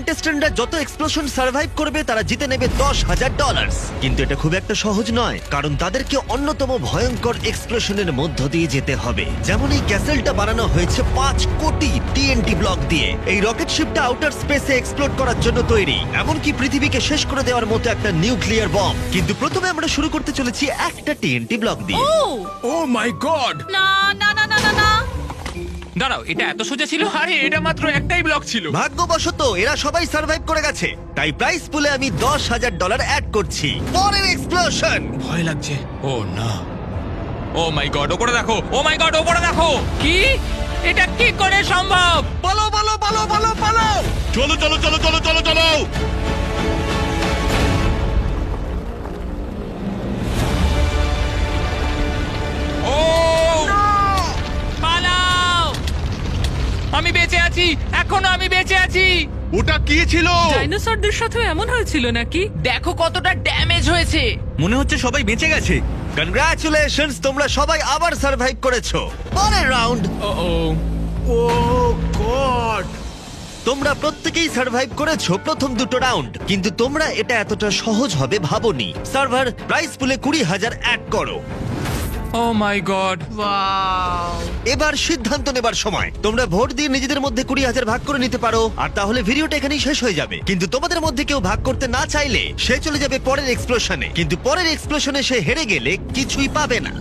কন্টেস্ট্যান্টরা যত explosion survive করবে তারা জিতে নেবে $10,000। কিন্তু এটা খুব একটা সহজ নয়, কারণ তাদেরকে অন্যতম ভয়ঙ্কর এক্সপ্লোশনের মধ্য দিয়ে যেতে হবে। যেমন এই ক্যাসেলটা বানানো হয়েছে 5 কোটি TNT ব্লক দিয়ে। এই রকেট শিপটা আউটার স্পেসে এক্সপ্লোড করার জন্য তৈরি, এমনকি পৃথিবীকে শেষ করে দেওয়ার মতো একটা নিউক্লিয়ার বম। কিন্তু প্রথমে আমরা শুরু করতে চলেছি একটা TNT ব্লক দিয়ে। ও মাই গড! না না না না না না দাঁড়াও, এটা এত সোজা ছিল? আরে এটা মাত্র একটাই ব্লক ছিল। ভাগ্যবশত এরা সবাই সার্ভাইভ করে গেছে, তাই প্রাইস পুলে আমি $10,000 অ্যাড করছি। পরের এক্সপ্লোশন। ভয় লাগছে। ও না, ও মাই গড, ওপরে দেখো, ও মাই গড, ওপরে দেখো। কি? এটা কি করে সম্ভব? পালো পালো পালো পালো পালো! চলো চলো চলো চলো চলো চলো। ও পালাও! আমি বেঁচে আছি, এখনো আমি বেঁচে আছি। ওটা কি ছিল? ডাইনোসরদের সাথে এমন হয়েছিল নাকি? দেখো কতটা ড্যামেজ হয়েছে। মনে হচ্ছে সবাই বেঁচে গেছে। কনগ্রাচুলেশনস, তোমরা সবাই আবার সার্ভাইভ করেছো। পরের রাউন্ড। ও গড! তোমরা প্রত্যেকেই সার্ভাইভ করেছো প্রথম দুটো রাউন্ড, কিন্তু তোমরা এটা এতটা সহজ হবে ভাবোনি। সার্ভার প্রাইস পুলে 20,000 অ্যাড করো। ও মাই গড। এবার সিদ্ধান্ত নেবার সময়। তোমরা ভোট দিয়ে নিজেদের মধ্যে 20,000 ভাগ করে নিতে পারো, আর তাহলে ভিডিওটা এখানেই শেষ হয়ে যাবে। কিন্তু তোমাদের মধ্যে কেউ ভাগ করতে না চাইলে সে চলে যাবে পরের এক্সপ্লোশনে। কিন্তু পরের এক্সপ্লোশনে সে হেরে গেলে কিছুই পাবে না।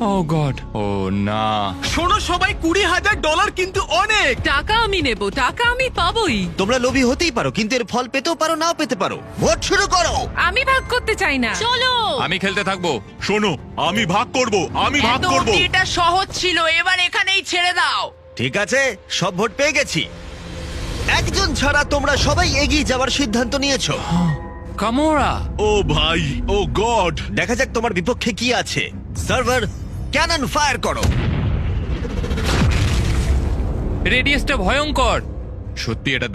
ও গড, ও না। শোনো সবাই, $20,000 কিন্তু অনেক। টাকা আমি নেব, টাকা আমি পাবোই। তোমরা লোভী হতেই পারো, কিন্তু এর ফল পেতেও পারো, নাও পেতে পারো। ভোট শুরু করো। আমি ভাগ করতে চাই না। চলো। আমি খেলতে থাকবো। শোনো, আমি ভাগ করব, আমি ভাগ করব। এটা সহজ ছিল, এবার এখানেই ছেড়ে দাও। ঠিক আছে, সব ভোট পেয়ে গেছি। একজন ছাড়া তোমরা সবাই এগিয়ে যাওয়ার সিদ্ধান্ত নিয়েছো। কামোরা। ও ভাই, ও গড! দেখা যাক তোমার বিপক্ষে কি আছে। সার্ভার ক্যানন ফায়ার করো। রেডিয়াসটা ভয়ঙ্কর। সত্যি এটা